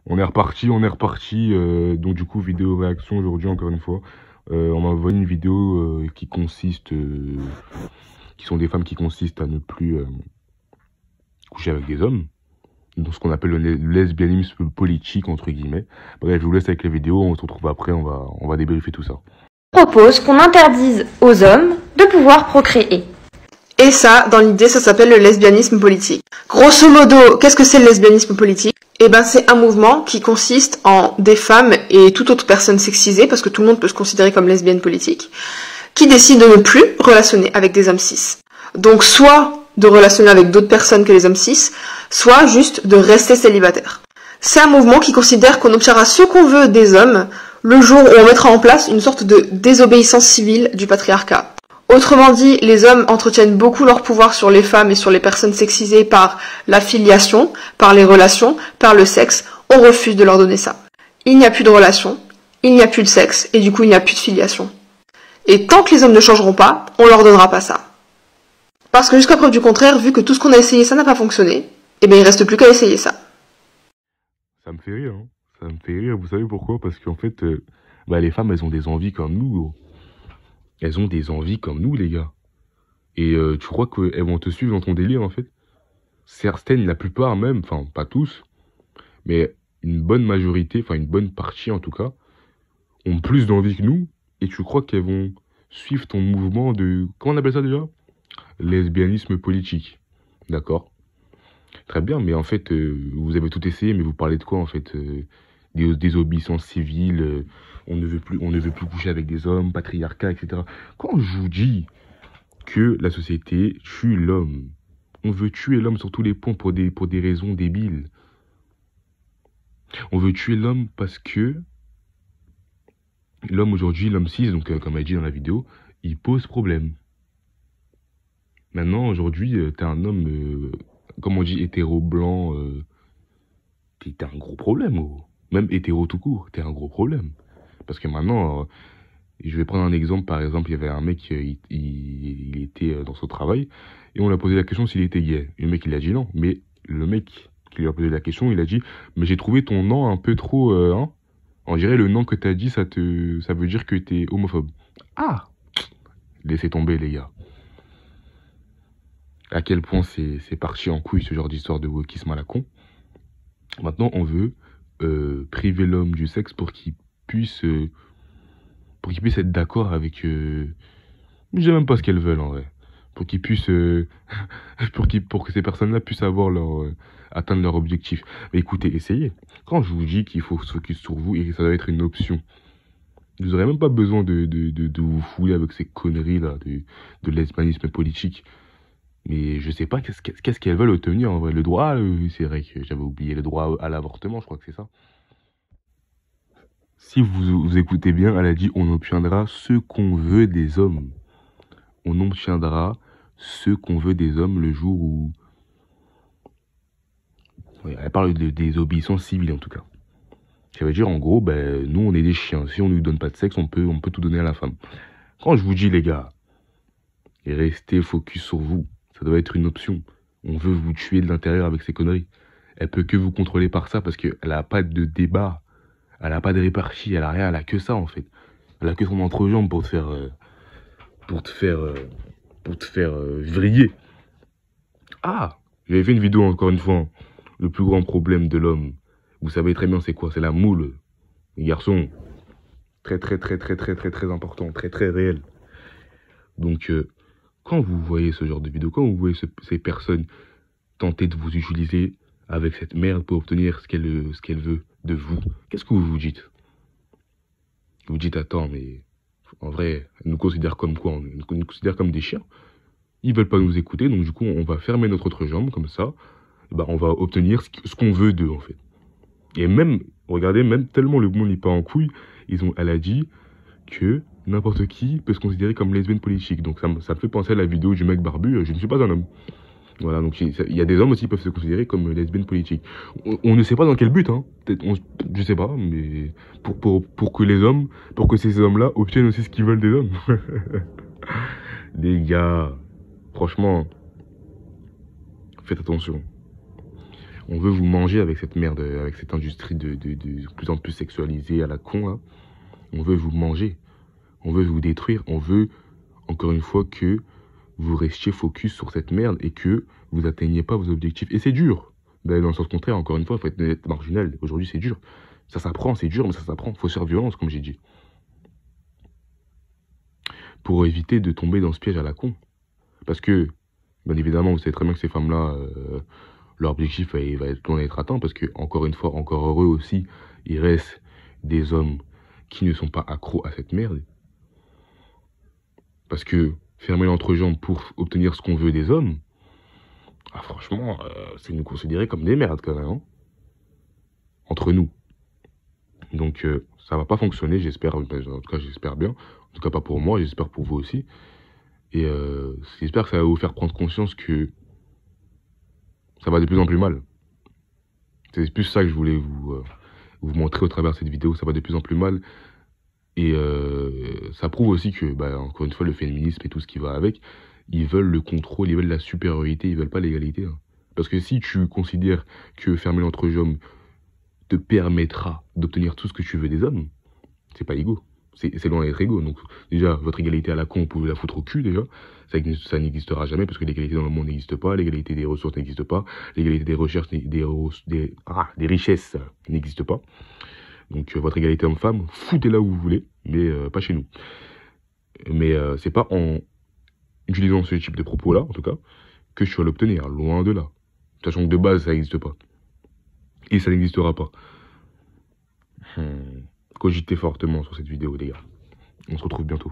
On est reparti. Donc du coup, vidéo réaction aujourd'hui encore une fois. On m'a envoyé une vidéo qui consiste, qui sont des femmes qui consistent à ne plus coucher avec des hommes. Donc ce qu'on appelle le lesbianisme politique entre guillemets. Bref, je vous laisse avec la vidéo. On se retrouve après. On va débriefer tout ça. Propose qu'on interdise aux hommes de pouvoir procréer. Et ça, dans l'idée, ça s'appelle le lesbianisme politique. Grosso modo, qu'est-ce que c'est le lesbianisme politique? Eh ben, c'est un mouvement qui consiste en des femmes et toute autre personne sexisée, parce que tout le monde peut se considérer comme lesbienne politique, qui décident de ne plus relationner avec des hommes cis. Donc, soit de relationner avec d'autres personnes que les hommes cis, soit juste de rester célibataire. C'est un mouvement qui considère qu'on obtiendra ce qu'on veut des hommes le jour où on mettra en place une sorte de désobéissance civile du patriarcat. Autrement dit, les hommes entretiennent beaucoup leur pouvoir sur les femmes et sur les personnes sexisées par la filiation, par les relations, par le sexe. On refuse de leur donner ça. Il n'y a plus de relation, il n'y a plus de sexe, et du coup il n'y a plus de filiation. Et tant que les hommes ne changeront pas, on leur donnera pas ça. Parce que jusqu'à preuve du contraire, vu que tout ce qu'on a essayé ça n'a pas fonctionné, eh bien il reste plus qu'à essayer ça. Ça me fait rire, hein. Ça me fait rire, vous savez pourquoi? Parce qu'en fait, les femmes, elles ont des envies comme nous, gros. Elles ont des envies comme nous, les gars. Et tu crois qu'elles vont te suivre dans ton délire, en fait? Certaines, la plupart même, enfin, pas tous, mais une bonne majorité, enfin, une bonne partie, en tout cas, ont plus d'envie que nous. Et tu crois qu'elles vont suivre ton mouvement de... Comment on appelle ça, déjà? Lesbianisme politique. D'accord? Très bien, mais en fait, vous avez tout essayé, mais vous parlez de quoi, en fait? Des désobéissances civiles, on ne veut plus coucher avec des hommes, patriarcat, etc. Quand je vous dis que la société tue l'homme, on veut tuer l'homme sur tous les points pour des raisons débiles. On veut tuer l'homme parce que l'homme aujourd'hui, l'homme cis, donc comme elle dit dans la vidéo, il pose problème. Maintenant, aujourd'hui, t'es un homme, comme on dit, hétéro blanc, t'es un gros problème, oh. Même hétéro tout court, t'es un gros problème. Parce que maintenant, je vais prendre un exemple, par exemple, il y avait un mec, il était dans son travail, et on lui a posé la question s'il était gay. Et le mec, il a dit non. Mais le mec qui lui a posé la question, il a dit, mais j'ai trouvé ton nom un peu trop, hein. On dirait le nom que t'as dit, ça veut dire que t'es homophobe. Ah! Laissez tomber, les gars. À quel point c'est parti en couille, ce genre d'histoire de wokisme à la con. Maintenant, on veut priver l'homme du sexe pour qu'il puisse être d'accord avec... je sais même pas ce qu'elles veulent en vrai. Pour qu'ils puissent... pour que ces personnes-là puissent avoir atteindre leur objectif. Mais écoutez, essayez. Quand je vous dis qu'il faut se focus sur vous et que ça doit être une option, vous n'aurez même pas besoin de vous fouler avec ces conneries-là de lesbianisme politique. Mais je sais pas qu'est-ce qu'elles veulent obtenir en vrai. Le droit, c'est vrai que j'avais oublié le droit à l'avortement, je crois que c'est ça. Si vous écoutez bien, elle a dit on obtiendra ce qu'on veut des hommes. On obtiendra ce qu'on veut des hommes le jour où... Ouais, elle parle de désobéissance civile en tout cas. Ça veut dire en gros, nous on est des chiens. Si on ne nous donne pas de sexe, on peut tout donner à la femme. Quand je vous dis les gars, restez focus sur vous. Ça doit être une option. On veut vous tuer de l'intérieur avec ces conneries. Elle peut que vous contrôler par ça parce qu'elle n'a pas de débat. Elle n'a pas de répartie, elle a rien, elle a que ça en fait. Elle a que son entrejambe pour te faire vriller. Ah, j'avais fait une vidéo encore une fois. Hein. Le plus grand problème de l'homme, vous savez très bien c'est quoi? C'est la moule. Les garçons, très important, très réel. Donc, quand vous voyez ce genre de vidéo, quand vous voyez ces personnes tenter de vous utiliser avec cette merde pour obtenir ce qu'elle veut de vous, qu'est-ce que vous vous dites? Vous dites, attends, mais en vrai, elle nous considère comme quoi? On nous considère comme des chiens. Ils veulent pas nous écouter, donc du coup, on va fermer notre autre jambe, comme ça, on va obtenir ce qu'on veut d'eux, en fait. Et même, regardez, même tellement le monde n'est pas en couille, elle a dit que n'importe qui peut se considérer comme lesbienne politique. Donc ça me fait penser à la vidéo du mec barbu, je ne suis pas un homme. Voilà, donc il y a des hommes aussi qui peuvent se considérer comme lesbiennes politiques. On ne sait pas dans quel but, hein. Je sais pas, mais pour que ces hommes-là obtiennent aussi ce qu'ils veulent des hommes. Les gars, franchement, faites attention. On veut vous manger avec cette merde, avec cette industrie de plus en plus sexualisée à la con, là. On veut vous manger. On veut vous détruire. On veut, encore une fois, que vous restiez focus sur cette merde et que vous atteigniez pas vos objectifs. Et c'est dur. D'aller dans le sens contraire, encore une fois, il faut être marginal. Aujourd'hui, c'est dur. Ça s'apprend, c'est dur, mais ça s'apprend. Il faut se faire violence, comme j'ai dit. Pour éviter de tomber dans ce piège à la con. Parce que, bien évidemment, vous savez très bien que ces femmes-là, leur objectif va loin d'être atteint. Parce que, encore une fois, encore heureux aussi, il reste des hommes qui ne sont pas accros à cette merde. Parce que fermer l'entrejambe pour obtenir ce qu'on veut des hommes, ah, franchement, c'est nous considérer comme des merdes quand même. Hein, entre nous. Donc ça va pas fonctionner, j'espère. En tout cas, j'espère bien. En tout cas, pas pour moi, j'espère pour vous aussi. Et j'espère que ça va vous faire prendre conscience que ça va de plus en plus mal. C'est plus ça que je voulais vous montrer au travers de cette vidéo. Ça va de plus en plus mal. Et ça prouve aussi que, encore une fois, le féminisme et tout ce qui va avec, ils veulent le contrôle, ils veulent la supériorité, ils veulent pas l'égalité. Hein. Parce que si tu considères que fermer l'entrejambe te permettra d'obtenir tout ce que tu veux des hommes, c'est pas égaux. C'est loin d'être égaux. Donc déjà, votre égalité à la con, vous pouvez la foutre au cul déjà. Ça n'existera jamais parce que l'égalité dans le monde n'existe pas, l'égalité des ressources n'existe pas, l'égalité des recherches, des richesses n'existe pas. Donc votre égalité homme-femme, foutez-la où vous voulez, mais pas chez nous. Mais c'est pas en utilisant ce type de propos-là, en tout cas, que je vais l'obtenir, loin de là. Sachant que de base, ça n'existe pas. Et ça n'existera pas. Cogitez fortement sur cette vidéo, les gars. On se retrouve bientôt.